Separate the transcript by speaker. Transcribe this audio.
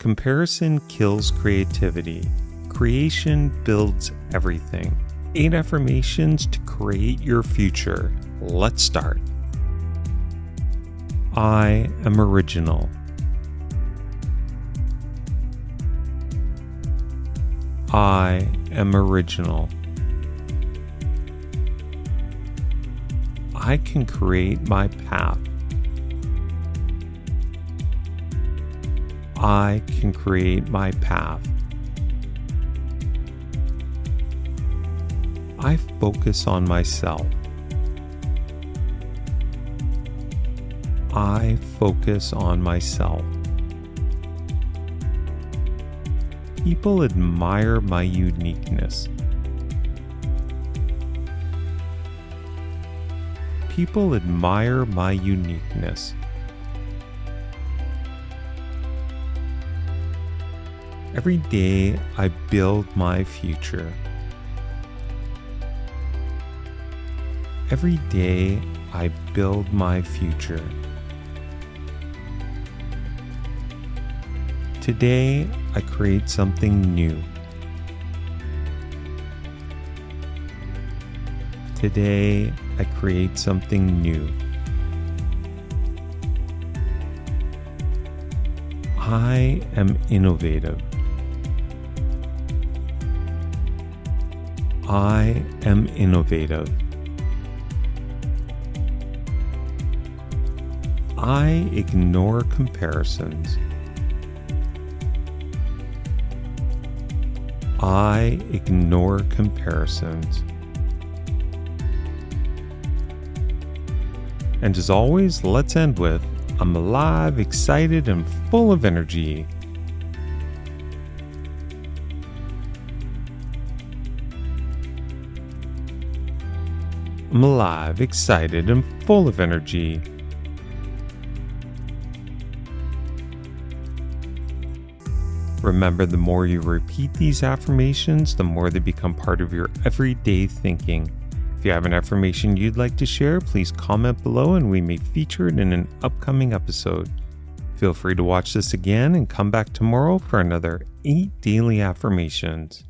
Speaker 1: Comparison kills creativity. Creation builds everything. 8 affirmations to create your future. Let's start. I am original. I am original. I can create my path. I can create my path. I focus on myself. I focus on myself. People admire my uniqueness. People admire my uniqueness. Every day I build my future. Every day I build my future. Today I create something new. Today I create something new. I am innovative. I am innovative. I ignore comparisons. I ignore comparisons. And as always, let's end with, I'm alive, excited, and full of energy. I'm alive, excited, and full of energy. Remember, the more you repeat these affirmations, the more they become part of your everyday thinking. If you have an affirmation you'd like to share, please comment below and we may feature it in an upcoming episode. Feel free to watch this again and come back tomorrow for another 8 daily affirmations.